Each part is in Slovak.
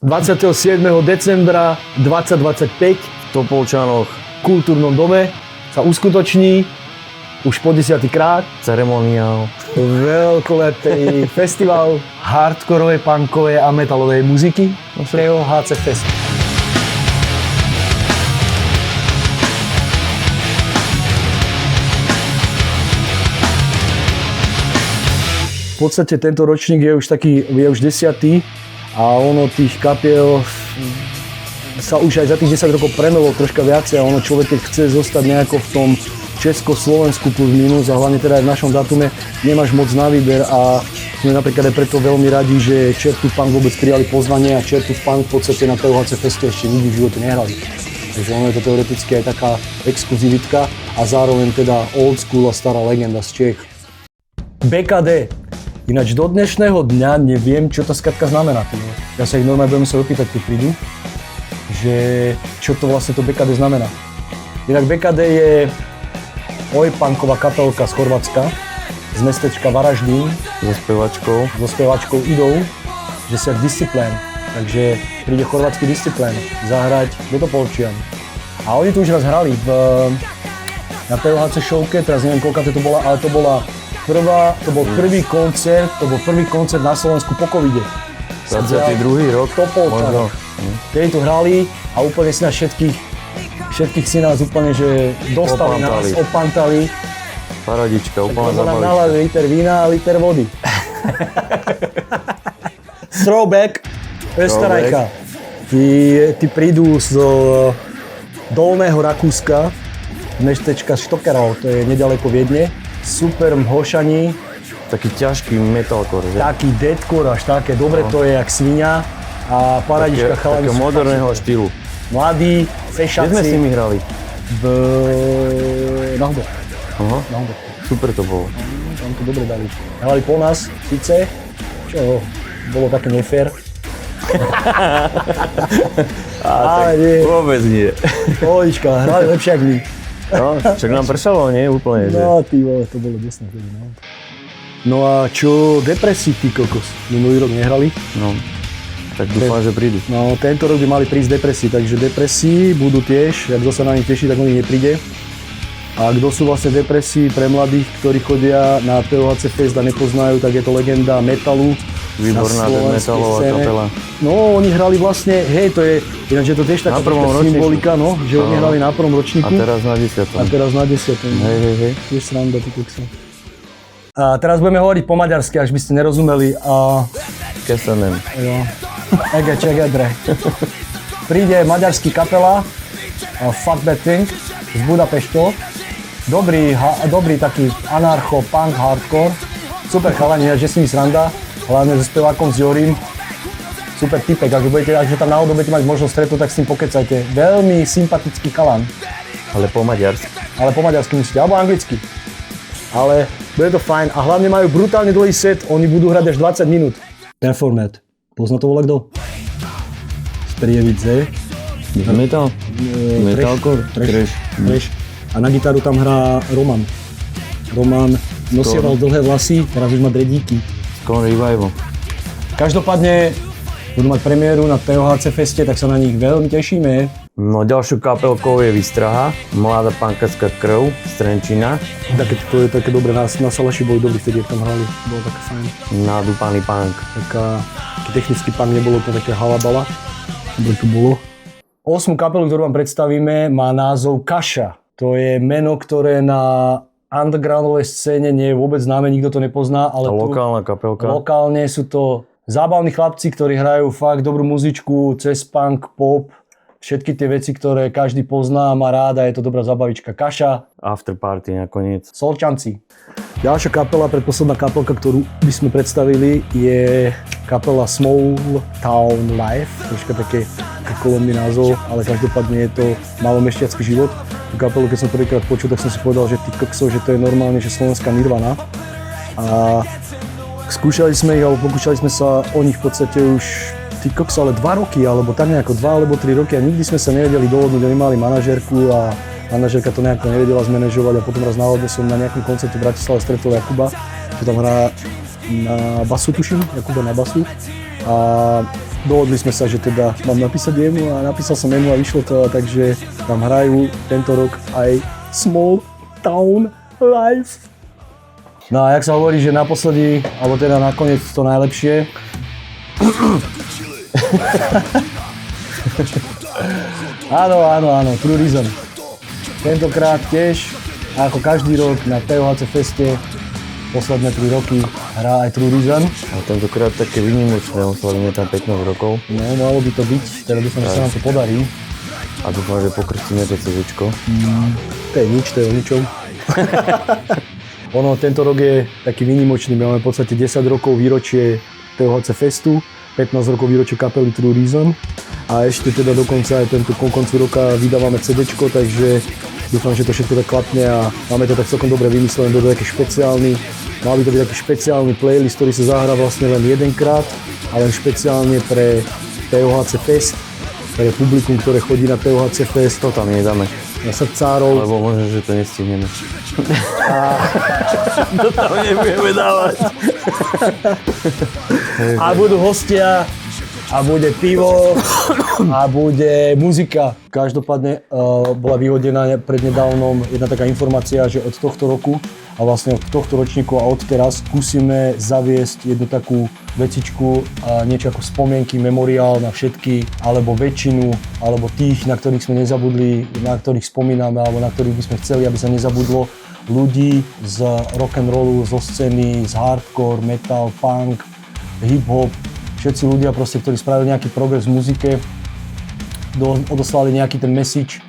27. decembra 2025 V Topolčanoch v Kultúrnom dome sa uskutoční už po 10. krát ceremoniál. veľkolepý festival hardkorovej, punkovej a metalovej muziky THC Fest. V podstate tento ročník je už 10. a ono tých kapiel sa už aj za tých 10 rokov premelo troška viacej a ono človek, keď chce zostať nejako v tom Česko-Slovensku plus minus a hlavne teda aj v našom datume nemáš moc na výber a sme napríklad aj preto veľmi radi, že Čertu Punk vôbec prijali pozvanie a Čertu Punk v podstate na THC Feste ešte nikdy v živote nehrali. Takže ono je to teoreticky aj taká exkluzivitka a zároveň teda old school a stará legenda z Čech. BKD. Ináč do dnešného dňa neviem, čo tá skatka znamená. Ja sa ich normálne budem musieť opýtať, keď prídu, že čo to vlastne to BKD znamená. Inak BKD je oj-punková kapelka z Chorvátska, z mestečka Varaždín. So spevačkou Idou, že sa Discipline. Takže príde chorvátsky Discipline zahrať do Topolčian. A oni tu už raz hrali na THC showke, teraz neviem koľka to bola, ale to bol prvý koncert na Slovensku po covide. 22. rok. Topolčanoch. Kedy tu hrali a úplne si nás všetkých si nás úplne, že dostali nás, opantali. Paradička, úplne zabavička. Tak zabavička. nalali liter vína a liter vody. Throwback, Österreicha. Tí prídu z Dolného Rakúska, z mestečka Stockerau, to je nedaleko Viedne. Super mhošaní. Taký ťažký metalcore, že? Taký deathcore až také, dobre to je jak svinia. A paradička chalani. Takého moderného štýlu. Mladí, fešaci. Kde sme s nimi hrali? Na Hubo. Aha. Na Hubo. Super to bolo. Tam to dobre dali. Hrali po nás, síce, čo bolo také nefér. Ale nie. Vôbec nie. Pohodička, hrali lepšie jak my. No, však nám pršalo, nie? Úplne, že? No, ty vole, to bolo desné vtedy, no. No a čo Depresí, ty kokos? Minulý rok nehrali? No, tak dúfam, že prídu. No, tento rok by mali prísť Depresí, takže Depresí budú tiež, ak kto sa na nich teší, tak on ich nepríde. A kto sú vlastne Depresí pre mladých, ktorí chodia na THC Fest a nepoznajú, tak je to legenda metalu. Výborná metalová kapela. No, oni hrali vlastne, hej, to je, ináč je to tiež taká symbolika, no, že oni hrali na prvom ročníku. A teraz na 10. Hej. Tiež sranda, ty kokso. A teraz budeme hovoriť po maďarsky, až by ste nerozumeli. Kesenem. Jo. Ege, čegedre. Príde maďarský kapela Fuck Bad Thing z Budapeštu. Dobrý taký anarcho, punk, hardcore. Super chalani, že si mi sranda. Hlavne so spevákom s Jorim. Super typek, ak tam náhodou budete mať možnosť stretnúť, tak s ním pokecajte. Veľmi sympatický chalan. Ale po maďarsky. Musíte, alebo anglicky. Ale bude to fajn a hlavne majú brutálne dlhý set, oni budú hrať až 20 minút. Performat. Pozná to volakto? Sprievidze. Metal? Metalcore? Trash. A na gitaru tam hrá Roman. Roman nosieval dlhé vlasy, teraz už má dredíky. Skon Revival. Každopádne budú mať premiéru na THC Feste, tak sa na nich veľmi tešíme. No ďalšou kapelkou je Výstraha, mladá punkarská krv z Trenčína. To je také dobré, na Salaši boli dobrí vtedy, ak tam hrali, bolo také fajn. Nadúpaný punk. Taký technický punk, nebolo to také halabala. Dobre to bolo. 8. kapelu, ktorú vám predstavíme, má názov Kaša. To je meno, ktoré na undergroundovej scéne nie je vôbec známe, nikto to nepozná, ale lokálna kapelka. Lokálne sú to zábavní chlapci, ktorí hrajú fakt dobrú muzičku, cez punk, pop, všetky tie veci, ktoré každý pozná, má rád a je to dobrá zabavička. Kaša. After party nakoniec. Solčanci. Ďalšia kapela, predposledná kapelka, ktorú by sme predstavili, je kapela Small Town Life. Troška také kolomný názov, ale každopádne je to malomešťacký život. Tú kapelu, keď som prvýkrát počul, tak som si povedal, že ty kokso, že to je normálne, že slovenská Nirvana. A skúšali sme ich, alebo pokúšali sme sa o nich v podstate už ty kokso, ale 2 roky, alebo tak nejako 2 alebo 3 roky a nikdy sme sa nevedeli dohodnúť, oni mali manažérku a manažérka to nejako nevedela zmanéžovať a potom raz náhodne som na nejakom koncerte v Bratislave stretol Jakuba, čo tam hrá na basu, tuším, Jakuba na basu. A dohodli sme sa, že teda mám napísať jemu a napísal som jemu a vyšlo to, takže tam hrajú tento rok aj Small Town Live. No a jak sa hovorí, že naposledy, alebo teda nakoniec to najlepšie. Áno, True Reason. Tentokrát tiež, ako každý rok na TOHC Feste, posledné 3 roky hrá aj True Reason. A tentokrát také výnimočné, oslavíme tam 15 rokov. No, malo by to byť, teda dúfam, že sa nám to podarí. A dúfam, že pokrstíme to CZčko. To je nič, to je o ničom. Ono, tento rok je taký výnimočný, my máme v podstate 10 rokov výročie TOHC Festu, 15 rokov výročie kapely True Reason a ešte teda dokonca aj tento koncu roka vydávame CDčko, takže dúfam, že to všetko tak klapne a máme to tak celkom dobre vymyslené, bude to taký špeciálny, mal by to byť taký špeciálny playlist, ktorý sa zahrá vlastne len jedenkrát a len špeciálne pre TOHC Fest, pre publikum, ktoré chodí na TOHC Fest. To tam nedáme. Na srdcárov. Lebo možno, že to nestihneme. To tam nebudeme dávať. A budú hostia, a bude pivo, a bude muzika. Každopádne bola vyhodená prednedávnom jedna taká informácia, že od tohto roku a vlastne od tohto ročníku a od teraz skúsime zaviesť jednu takú vecičku, niečo ako spomienky, memoriál na všetky, alebo väčšinu, alebo tých, na ktorých sme nezabudli, na ktorých spomíname, alebo na ktorých by sme chceli, aby sa nezabudlo, ľudí z rock'n'rollu, zo scény, z hardcore, metal, punk, hip-hop, všetci ľudia proste, ktorí spravili nejaký progres v muzike, odoslali nejaký ten message,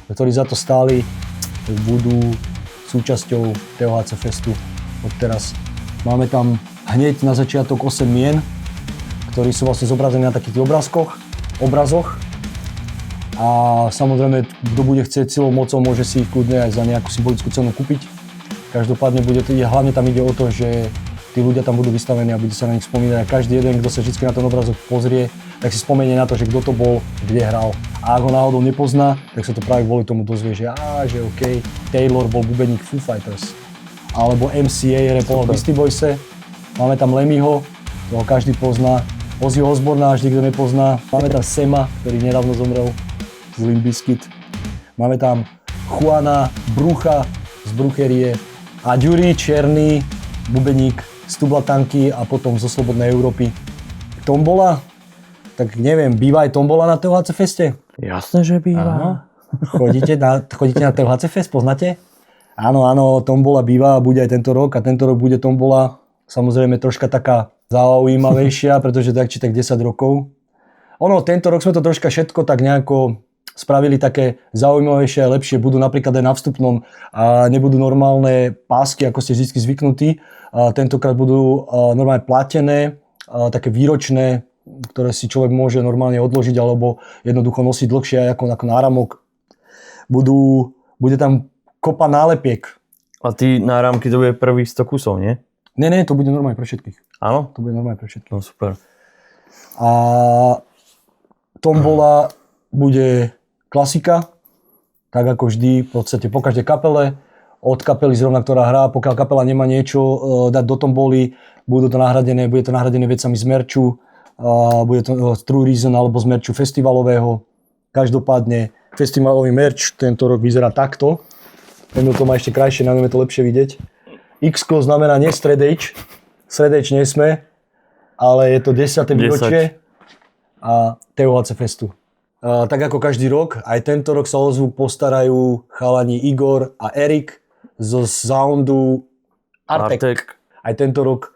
ktorí za to stáli, budú súčasťou TOHC Festu od teraz. Máme tam hneď na začiatok 8 mien, ktorí sú vlastne zobrazení na takých obrazoch. A samozrejme, kto bude chcieť silou mocou, môže si ich kľudne aj za nejakú symbolickú cenu kúpiť. Každopádne hlavne tam ide o to, že tí ľudia tam budú vystavení a bude sa na nich spomínať. A každý jeden, kto sa vždy na ten obrazok pozrie, tak si spomenie na to, že kto to bol, kde hral. A ak ho náhodou nepozná, tak sa to práve kvôli tomu dozvie, že OK, Taylor bol bubeník Foo Fighters. Alebo MCA repoval Beastie Boyse. Máme tam Lemmyho, toho každý pozná. Ozzy Osbourna, až nikto nepozná. Máme tam Sama, ktorý nedávno zomrel z Limp Bizkit. Máme tam Juana Brucha z Brucherie. A Ďuri Černý, bubeník z Tublatanky a potom zo Slobodnej Európy. Tombola? Tak neviem, býva aj tombola na TOHC Feste? Jasné, že býva. Áno. Chodíte na TOHC Fest, poznáte? Áno, tombola býva a bude aj tento rok a tento rok bude tombola samozrejme troška taká zaujímavejšia, pretože tak či tak 10 rokov. Tento rok sme to troška všetko tak nejako spravili také zaujímavejšie a lepšie. Budú napríklad aj na vstupnom a nebudú normálne pásky, ako ste vždy zvyknutí. Tentokrát budú normálne platené, také výročné, ktoré si človek môže normálne odložiť alebo jednoducho nosiť dlhšie ako náramok. Bude tam kopa nálepiek. A tí náramky to bude prvých 100 kusov, nie? Nie, to bude normálne pre všetkých. Áno? To bude normálne pre všetkých. No super. A tombola bude klasika, tak ako vždy, v podstate po každej kapele, od kapely zrovna, ktorá hrá, pokiaľ kapela nemá niečo dať do tomboly, bude to nahradené vecami z merču, bude to True Reason alebo z merču festivalového. Každopádne festivalový merč tento rok vyzerá takto. Tento to má ešte krajšie, na ňom je to lepšie vidieť. X-ko znamená nie Straight Edge nie sme, ale je to 10. výročie a TOHC Festu. Tak ako každý rok, aj tento rok sa o zvuk postarajú chalani Igor a Erik zo soundu Artek. Aj tento rok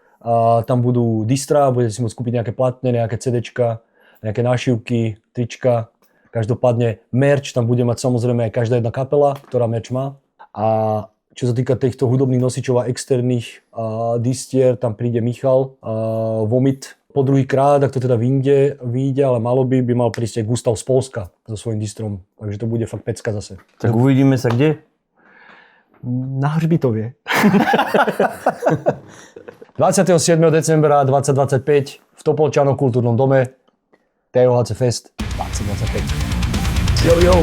tam budú distra, budete si môcť kúpiť nejaké platne, nejaké CDčka, nejaké nášivky, trička. Každopádne merch tam bude mať samozrejme aj každá jedna kapela, ktorá merch má. A čo sa týka týchto hudobných nosičov a externých distier, tam príde Michal Vomit po druhýkrát, ak to teda vyjde, ale malo by mal prísť aj Gustav z Polska so svojím distrom. Takže to bude fakt pecka zase. Tak uvidíme sa kde? Na Hřbitovie. 27. decembra 2025 v Topolčanoch kultúrnom dome TOHC Fest 2025. Jo.